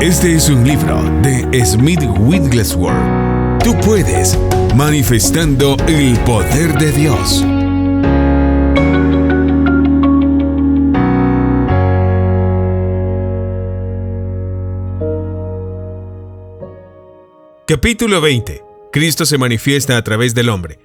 Este es un libro de Smith Wigglesworth. Tú puedes, manifestando el poder de Dios. Capítulo 20. Cristo se manifiesta a través del hombre.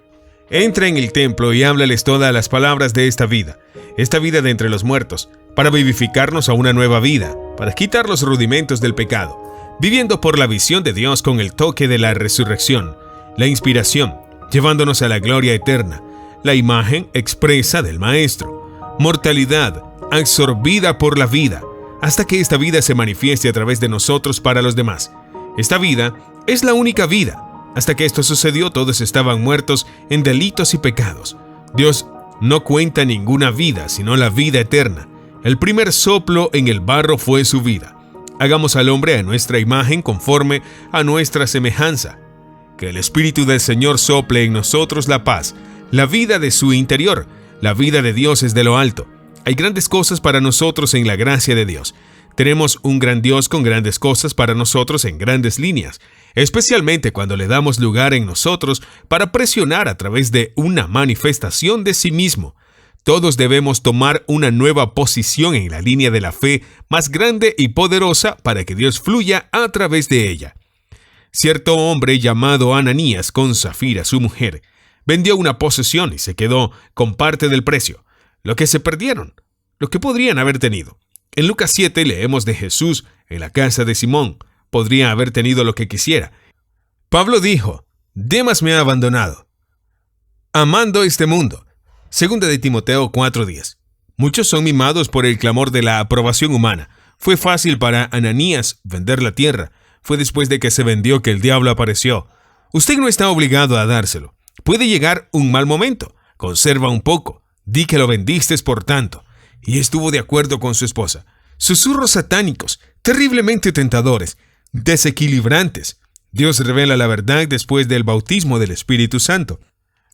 Entra en el templo y háblales todas las palabras de esta vida de entre los muertos, para vivificarnos a una nueva vida, para quitar los rudimentos del pecado, viviendo por la visión de Dios con el toque de la resurrección, la inspiración, llevándonos a la gloria eterna, la imagen expresa del Maestro, mortalidad absorbida por la vida, hasta que esta vida se manifieste a través de nosotros para los demás. Esta vida es la única vida. Hasta que esto sucedió, todos estaban muertos en delitos y pecados. Dios no cuenta ninguna vida, sino la vida eterna. El primer soplo en el barro fue su vida. Hagamos al hombre a nuestra imagen, conforme a nuestra semejanza. Que el Espíritu del Señor sople en nosotros la paz, la vida de su interior. La vida de Dios es de lo alto. Hay grandes cosas para nosotros en la gracia de Dios. Tenemos un gran Dios con grandes cosas para nosotros en grandes líneas, especialmente cuando le damos lugar en nosotros para presionar a través de una manifestación de sí mismo. Todos debemos tomar una nueva posición en la línea de la fe más grande y poderosa para que Dios fluya a través de ella. Cierto hombre llamado Ananías, con Zafira, su mujer, vendió una posesión y se quedó con parte del precio, lo que se perdieron, lo que podrían haber tenido. En Lucas 7 leemos de Jesús en la casa de Simón. Podría haber tenido lo que quisiera. Pablo dijo: Demas me ha abandonado, amando este mundo. Segunda de Timoteo 4:10. Muchos son mimados por el clamor de la aprobación humana. Fue fácil para Ananías vender la tierra. Fue después de que se vendió que el diablo apareció. Usted no está obligado a dárselo. Puede llegar un mal momento. Conserva un poco. Di que lo vendiste por tanto. Y estuvo de acuerdo con su esposa. Susurros satánicos, terriblemente tentadores, desequilibrantes. Dios revela la verdad después del bautismo del Espíritu Santo.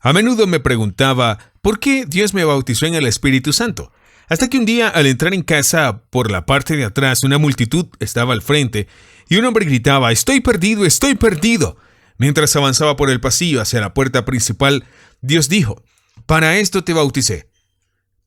A menudo me preguntaba, ¿por qué Dios me bautizó en el Espíritu Santo? Hasta que un día, al entrar en casa, por la parte de atrás, una multitud estaba al frente y un hombre gritaba: «¡Estoy perdido, estoy perdido!». Mientras avanzaba por el pasillo hacia la puerta principal, Dios dijo: «Para esto te bauticé».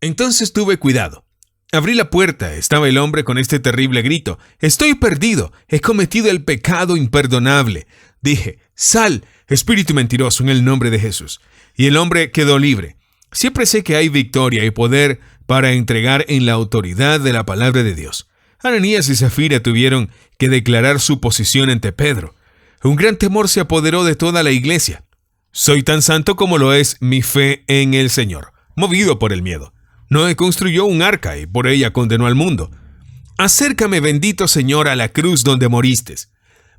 Entonces tuve cuidado. Abrí la puerta. Estaba el hombre con este terrible grito: «¡Estoy perdido! ¡He cometido el pecado imperdonable!». Dije: «Sal, espíritu mentiroso, en el nombre de Jesús». Y el hombre quedó libre. Siempre sé que hay victoria y poder para entregar en la autoridad de la palabra de Dios. Ananías y Zafira tuvieron que declarar su posición ante Pedro. Un gran temor se apoderó de toda la iglesia. Soy tan santo como lo es mi fe en el Señor, movido por el miedo. Noé construyó un arca y por ella condenó al mundo. Acércame, bendito Señor, a la cruz donde moriste.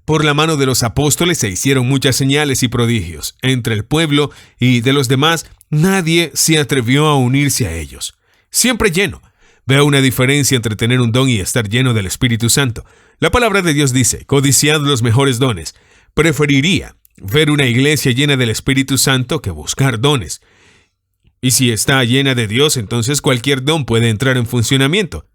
Por la mano de los apóstoles se hicieron muchas señales y prodigios. Entre el pueblo y de los demás, nadie se atrevió a unirse a ellos. Siempre lleno. Veo una diferencia entre tener un don y estar lleno del Espíritu Santo. La palabra de Dios dice: codiciad los mejores dones. Preferiría ver una iglesia llena del Espíritu Santo que buscar dones. Y si está llena de Dios, entonces cualquier don puede entrar en funcionamiento.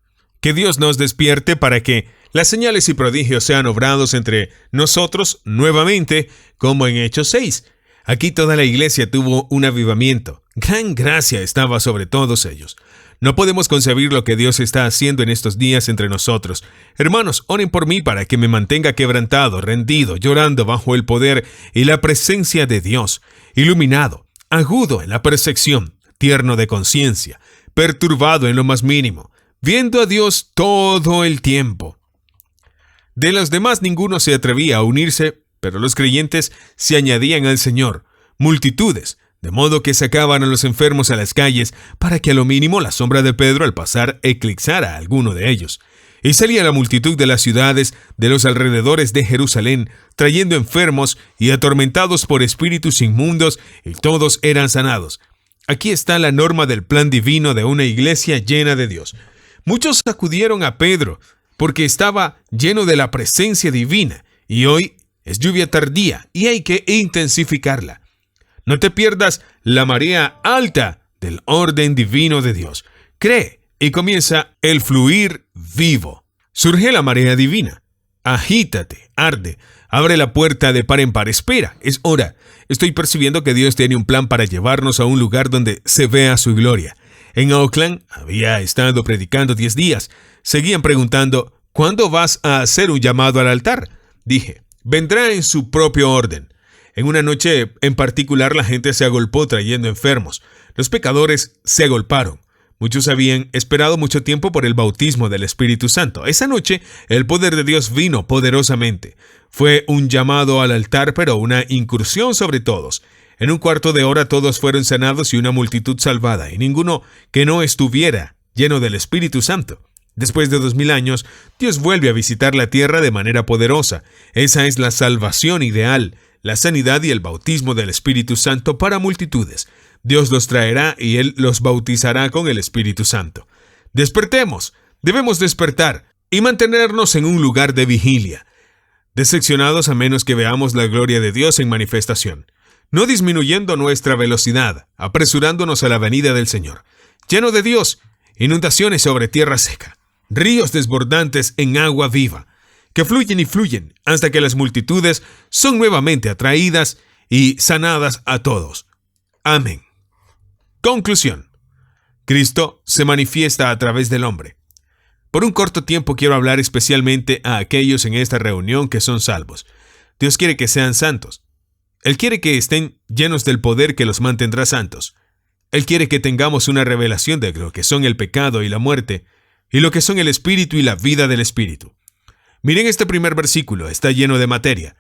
Que Dios nos despierte para que las señales y prodigios sean obrados entre nosotros nuevamente, como en Hechos 6. Aquí toda la iglesia tuvo un avivamiento. Gran gracia estaba sobre todos ellos. No podemos concebir lo que Dios está haciendo en estos días entre nosotros. Hermanos, oren por mí para que me mantenga quebrantado, rendido, llorando bajo el poder y la presencia de Dios, iluminado, agudo en la percepción, tierno de conciencia, perturbado en lo más mínimo, viendo a Dios todo el tiempo. De los demás ninguno se atrevía a unirse, pero los creyentes se añadían al Señor, multitudes, de modo que sacaban a los enfermos a las calles para que a lo mínimo la sombra de Pedro al pasar eclipsara a alguno de ellos. Y salía la multitud de las ciudades de los alrededores de Jerusalén, trayendo enfermos y atormentados por espíritus inmundos, y todos eran sanados. Aquí está la norma del plan divino de una iglesia llena de Dios. Muchos acudieron a Pedro porque estaba lleno de la presencia divina, y hoy es lluvia tardía y hay que intensificarla. No te pierdas la marea alta del orden divino de Dios. Cree y comienza el fluir vivo. Surge la marea divina. Agítate, arde, abre la puerta de par en par, espera, es hora. Estoy percibiendo que Dios tiene un plan para llevarnos a un lugar donde se vea su gloria. En Oakland había estado predicando 10 días. Seguían preguntando, ¿cuándo vas a hacer un llamado al altar? Dije, vendrá en su propio orden. En una noche en particular la gente se agolpó trayendo enfermos. Los pecadores se agolparon. Muchos habían esperado mucho tiempo por el bautismo del Espíritu Santo. Esa noche el poder de Dios vino poderosamente. Fue un llamado al altar, pero una incursión sobre todos. En un cuarto de hora todos fueron sanados y una multitud salvada, y ninguno que no estuviera lleno del Espíritu Santo. Después de 2000 años, Dios vuelve a visitar la tierra de manera poderosa. Esa es la salvación ideal, la sanidad y el bautismo del Espíritu Santo para multitudes. Dios los traerá y Él los bautizará con el Espíritu Santo. Despertemos, debemos despertar y mantenernos en un lugar de vigilia, decepcionados a menos que veamos la gloria de Dios en manifestación, no disminuyendo nuestra velocidad, apresurándonos a la venida del Señor. Lleno de Dios, inundaciones sobre tierra seca, ríos desbordantes en agua viva, que fluyen y fluyen hasta que las multitudes son nuevamente atraídas y sanadas a todos. Amén. Conclusión. Cristo se manifiesta a través del hombre. Por un corto tiempo quiero hablar especialmente a aquellos en esta reunión que son salvos. Dios quiere que sean santos. Él quiere que estén llenos del poder que los mantendrá santos. Él quiere que tengamos una revelación de lo que son el pecado y la muerte, y lo que son el espíritu y la vida del espíritu. Miren este primer versículo, está lleno de materia.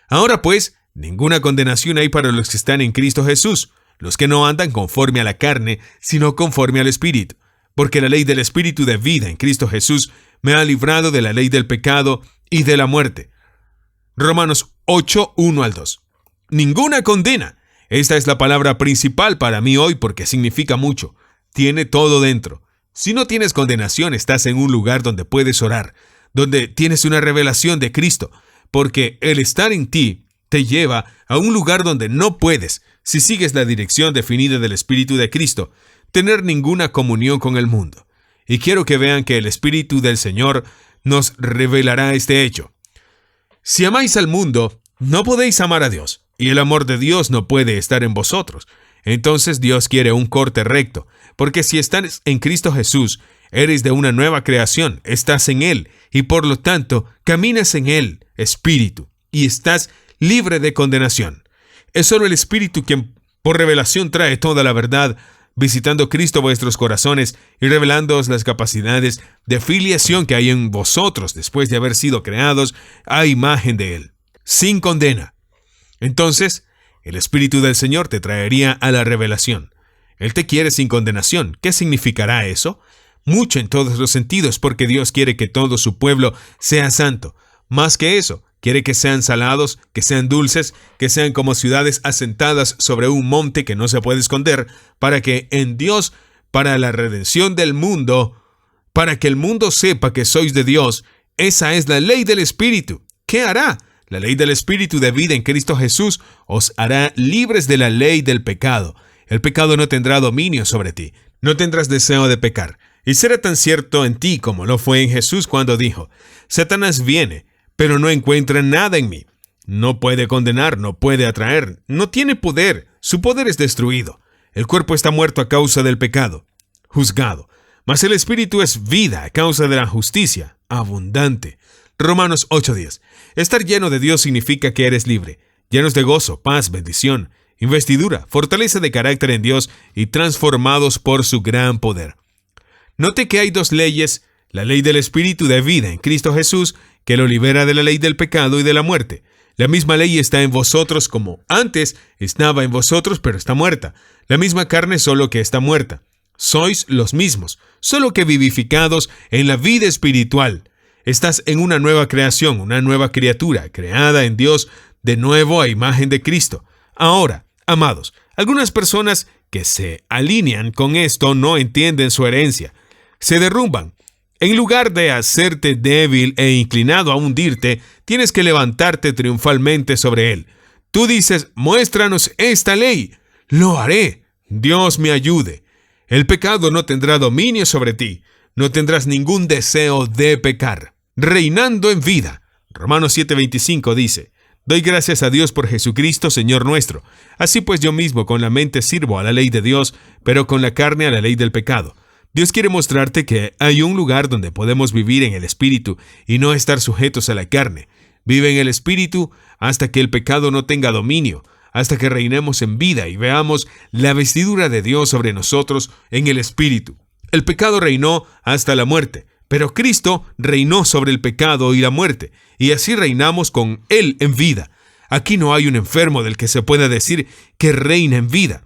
Ahora pues, ninguna condenación hay para los que están en Cristo Jesús, los que no andan conforme a la carne, sino conforme al Espíritu. Porque la ley del Espíritu de vida en Cristo Jesús me ha librado de la ley del pecado y de la muerte. Romanos 8, 1 al 2. Ninguna condena. Esta es la palabra principal para mí hoy porque significa mucho. Tiene todo dentro. Si no tienes condenación, estás en un lugar donde puedes orar, donde tienes una revelación de Cristo, porque el estar en ti te lleva a un lugar donde no puedes, si sigues la dirección definida del Espíritu de Cristo, tener ninguna comunión con el mundo. Y quiero que vean que el Espíritu del Señor nos revelará este hecho. Si amáis al mundo, no podéis amar a Dios, y el amor de Dios no puede estar en vosotros. Entonces Dios quiere un corte recto, porque si estás en Cristo Jesús, eres de una nueva creación, estás en Él, y por lo tanto, caminas en Él, Espíritu, y estás libre de condenación. Es solo el Espíritu quien por revelación trae toda la verdad, visitando Cristo vuestros corazones y revelándoos las capacidades de filiación que hay en vosotros después de haber sido creados a imagen de Él, sin condena. Entonces, el Espíritu del Señor te traería a la revelación. Él te quiere sin condenación. ¿Qué significará eso? Mucho en todos los sentidos, porque Dios quiere que todo su pueblo sea santo. Más que eso, quiere que sean salados, que sean dulces, que sean como ciudades asentadas sobre un monte que no se puede esconder, para que en Dios, para la redención del mundo, para que el mundo sepa que sois de Dios. Esa es la ley del Espíritu. ¿Qué hará? La ley del Espíritu de vida en Cristo Jesús os hará libres de la ley del pecado. El pecado no tendrá dominio sobre ti. No tendrás deseo de pecar. Y será tan cierto en ti como lo fue en Jesús cuando dijo, Satanás viene, pero no encuentra nada en mí. No puede condenar, no puede atraer, no tiene poder. Su poder es destruido. El cuerpo está muerto a causa del pecado, juzgado. Mas el Espíritu es vida a causa de la justicia, abundante. Romanos 8:10. Estar lleno de Dios significa que eres libre, llenos de gozo, paz, bendición, investidura, fortaleza de carácter en Dios y transformados por su gran poder. Note que hay dos leyes, la ley del Espíritu de vida en Cristo Jesús, que lo libera de la ley del pecado y de la muerte. La misma ley está en vosotros como antes estaba en vosotros, pero está muerta. La misma carne, solo que está muerta. Sois los mismos, solo que vivificados en la vida espiritual. Estás en una nueva creación, una nueva criatura, creada en Dios de nuevo a imagen de Cristo. Ahora, amados, algunas personas que se alinean con esto no entienden su herencia. Se derrumban. En lugar de hacerte débil e inclinado a hundirte, tienes que levantarte triunfalmente sobre él. Tú dices, muéstranos esta ley. Lo haré. Dios me ayude. El pecado no tendrá dominio sobre ti. No tendrás ningún deseo de pecar. Reinando en vida, Romanos 7:25 dice: Doy gracias a Dios por Jesucristo, Señor nuestro. Así pues yo mismo con la mente sirvo a la ley de Dios, pero con la carne a la ley del pecado. Dios quiere mostrarte que hay un lugar donde podemos vivir en el Espíritu y no estar sujetos a la carne. Vive en el Espíritu hasta que el pecado no tenga dominio, hasta que reinemos en vida y veamos la vestidura de Dios sobre nosotros en el Espíritu. El pecado reinó hasta la muerte, pero Cristo reinó sobre el pecado y la muerte, y así reinamos con Él en vida. Aquí no hay un enfermo del que se pueda decir que reina en vida.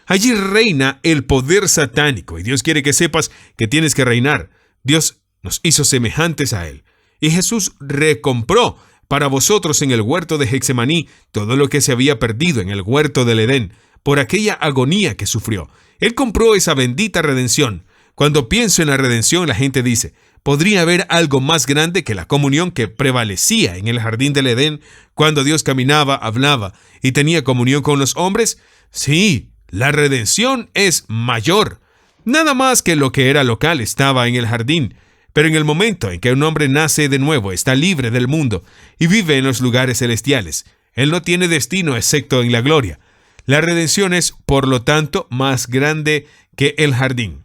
Allí reina el poder satánico, y Dios quiere que sepas que tienes que reinar. Dios nos hizo semejantes a Él, y Jesús recompró para vosotros en el huerto de Getsemaní todo lo que se había perdido en el huerto del Edén, por aquella agonía que sufrió. Él compró esa bendita redención. Cuando pienso en la redención, la gente dice: ¿podría haber algo más grande que la comunión que prevalecía en el jardín del Edén cuando Dios caminaba, hablaba y tenía comunión con los hombres? Sí, la redención es mayor. Nada más que lo que era local estaba en el jardín. Pero en el momento en que un hombre nace de nuevo, está libre del mundo y vive en los lugares celestiales. Él no tiene destino excepto en la gloria. La redención es, por lo tanto, más grande que el jardín.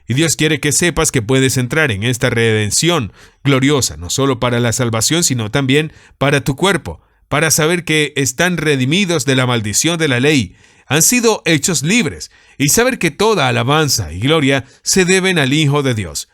Y Dios quiere que sepas que puedes entrar en esta redención gloriosa, no solo para la salvación, sino también para tu cuerpo, para saber que están redimidos de la maldición de la ley, han sido hechos libres, y saber que toda alabanza y gloria se deben al Hijo de Dios.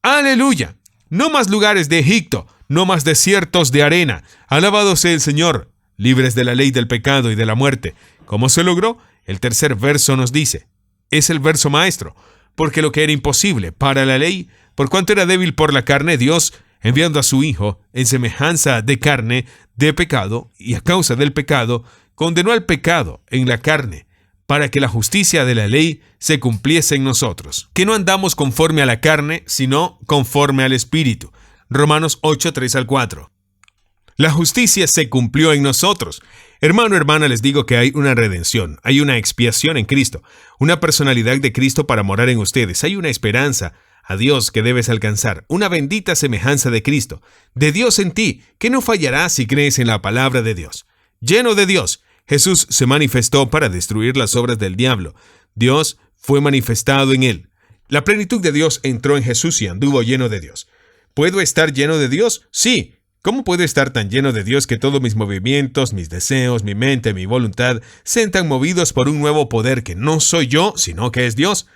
¡Aleluya! No más lugares de Egipto, no más desiertos de arena. Alabado sea el Señor, libres de la ley del pecado y de la muerte. ¿Cómo se logró? El tercer verso nos dice. Es el verso maestro. Porque lo que era imposible para la ley, por cuanto era débil por la carne, Dios, enviando a su Hijo en semejanza de carne, de pecado, y a causa del pecado, condenó al pecado en la carne, para que la justicia de la ley se cumpliese en nosotros, que no andamos conforme a la carne, sino conforme al Espíritu. Romanos 8, 3-4. La justicia se cumplió en nosotros. Hermano, hermana, les digo que hay una redención, hay una expiación en Cristo, una personalidad de Cristo para morar en ustedes, hay una esperanza a Dios que debes alcanzar, una bendita semejanza de Cristo, de Dios en ti, que no fallará si crees en la palabra de Dios. Lleno de Dios, Jesús se manifestó para destruir las obras del diablo. Dios fue manifestado en él. La plenitud de Dios entró en Jesús y anduvo lleno de Dios. ¿Puedo estar lleno de Dios? Sí. ¿Cómo puedo estar tan lleno de Dios que todos mis movimientos, mis deseos, mi mente, mi voluntad sean tan movidos por un nuevo poder que no soy yo, sino que es Dios?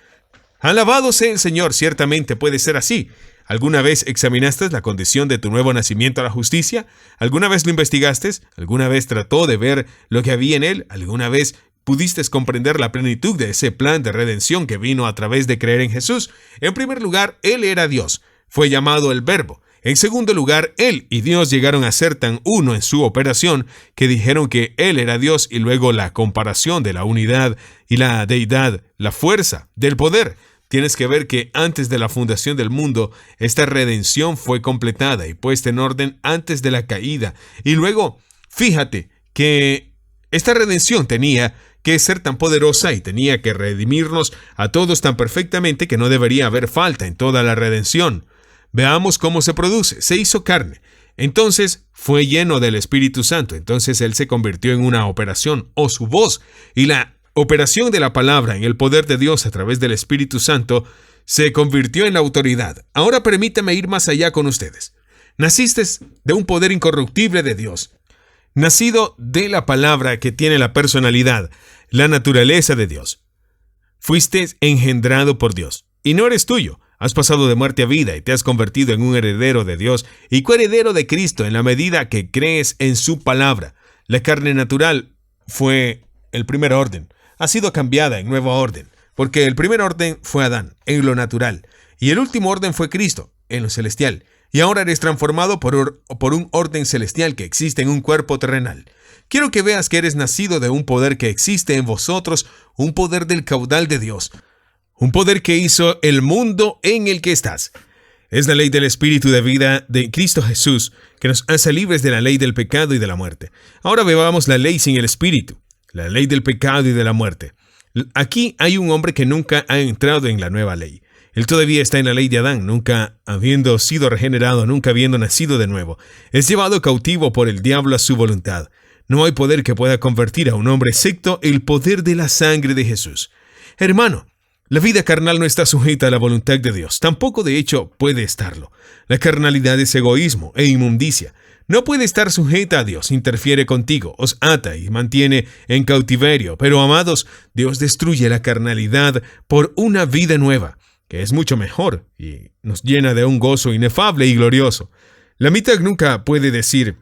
Alabado sea el Señor, ciertamente puede ser así. ¿Alguna vez examinaste la condición de tu nuevo nacimiento a la justicia? ¿Alguna vez lo investigaste? ¿Alguna vez trató de ver lo que había en él? ¿Alguna vez pudiste comprender la plenitud de ese plan de redención que vino a través de creer en Jesús? En primer lugar, Él era Dios. Fue llamado el Verbo. En segundo lugar, Él y Dios llegaron a ser tan uno en su operación que dijeron que Él era Dios, y luego la comparación de la unidad y la deidad, la fuerza del poder. Tienes que ver que antes de la fundación del mundo, esta redención fue completada y puesta en orden antes de la caída. Y luego, fíjate que esta redención tenía que ser tan poderosa y tenía que redimirnos a todos tan perfectamente que no debería haber falta en toda la redención. Veamos cómo se produce. Se hizo carne. Entonces fue lleno del Espíritu Santo. Entonces Él se convirtió en una operación, o su voz, y la operación de la palabra en el poder de Dios a través del Espíritu Santo se convirtió en la autoridad. Ahora permítame ir más allá con ustedes. Naciste de un poder incorruptible de Dios. Nacido de la palabra que tiene la personalidad, la naturaleza de Dios. Fuiste engendrado por Dios. Y no eres tuyo. Has pasado de muerte a vida y te has convertido en un heredero de Dios y coheredero de Cristo en la medida que crees en su palabra. La carne natural fue el primer orden. Ha sido cambiada en nuevo orden, porque el primer orden fue Adán, en lo natural, y el último orden fue Cristo, en lo celestial. Y ahora eres transformado por un orden celestial que existe en un cuerpo terrenal. Quiero que veas que eres nacido de un poder que existe en vosotros, un poder del caudal de Dios. Un poder que hizo el mundo en el que estás. Es la ley del Espíritu de vida de Cristo Jesús, que nos hace libres de la ley del pecado y de la muerte. Ahora veamos la ley sin el Espíritu, la ley del pecado y de la muerte. Aquí hay un hombre que nunca ha entrado en la nueva ley. Él todavía está en la ley de Adán, nunca habiendo sido regenerado, nunca habiendo nacido de nuevo. Es llevado cautivo por el diablo a su voluntad. No hay poder que pueda convertir a un hombre excepto el poder de la sangre de Jesús. Hermano, la vida carnal no está sujeta a la voluntad de Dios. Tampoco, de hecho, puede estarlo. La carnalidad es egoísmo e inmundicia. No puede estar sujeta a Dios, interfiere contigo, os ata y mantiene en cautiverio. Pero, amados, Dios destruye la carnalidad por una vida nueva, que es mucho mejor y nos llena de un gozo inefable y glorioso. La mitad nunca puede decir,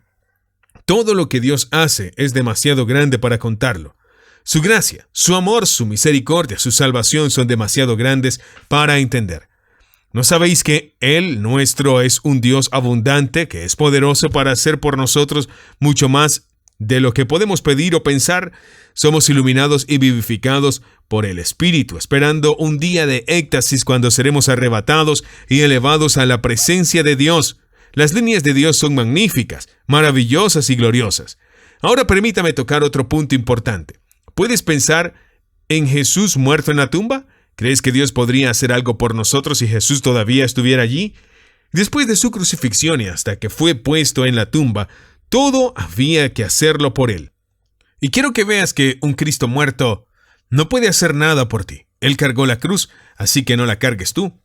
todo lo que Dios hace es demasiado grande para contarlo. Su gracia, su amor, su misericordia, su salvación son demasiado grandes para entender. ¿No sabéis que Él, nuestro, es un Dios abundante, que es poderoso para hacer por nosotros mucho más de lo que podemos pedir o pensar? Somos iluminados y vivificados por el Espíritu, esperando un día de éxtasis cuando seremos arrebatados y elevados a la presencia de Dios. Las líneas de Dios son magníficas, maravillosas y gloriosas. Ahora permítame tocar otro punto importante. ¿Puedes pensar en Jesús muerto en la tumba? ¿Crees que Dios podría hacer algo por nosotros si Jesús todavía estuviera allí? Después de su crucifixión y hasta que fue puesto en la tumba, todo había que hacerlo por Él. Y quiero que veas que un Cristo muerto no puede hacer nada por ti. Él cargó la cruz, así que no la cargues tú.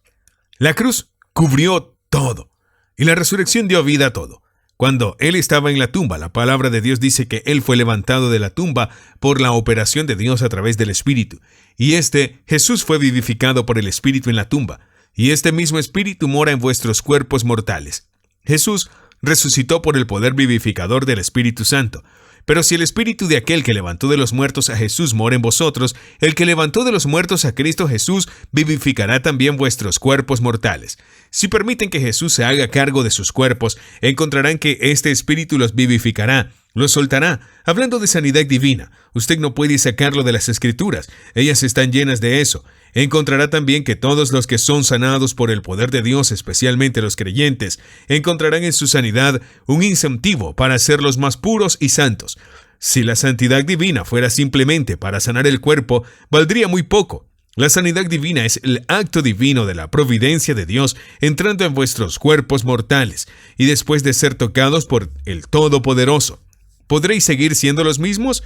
La cruz cubrió todo, y la resurrección dio vida a todo. Cuando Él estaba en la tumba, la palabra de Dios dice que Él fue levantado de la tumba por la operación de Dios a través del Espíritu. Y Jesús fue vivificado por el Espíritu en la tumba. Y este mismo Espíritu mora en vuestros cuerpos mortales. Jesús resucitó por el poder vivificador del Espíritu Santo. Pero si el Espíritu de aquel que levantó de los muertos a Jesús mora en vosotros, el que levantó de los muertos a Cristo Jesús vivificará también vuestros cuerpos mortales. Si permiten que Jesús se haga cargo de sus cuerpos, encontrarán que este Espíritu los vivificará, los soltará. Hablando de sanidad divina, usted no puede sacarlo de las Escrituras. Ellas están llenas de eso. Encontrará también que todos los que son sanados por el poder de Dios, especialmente los creyentes, encontrarán en su sanidad un incentivo para hacerlos más puros y santos. Si la santidad divina fuera simplemente para sanar el cuerpo, valdría muy poco. La sanidad divina es el acto divino de la providencia de Dios entrando en vuestros cuerpos mortales y después de ser tocados por el Todopoderoso. ¿Podréis seguir siendo los mismos?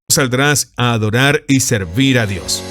Saldrás a adorar y servir a Dios.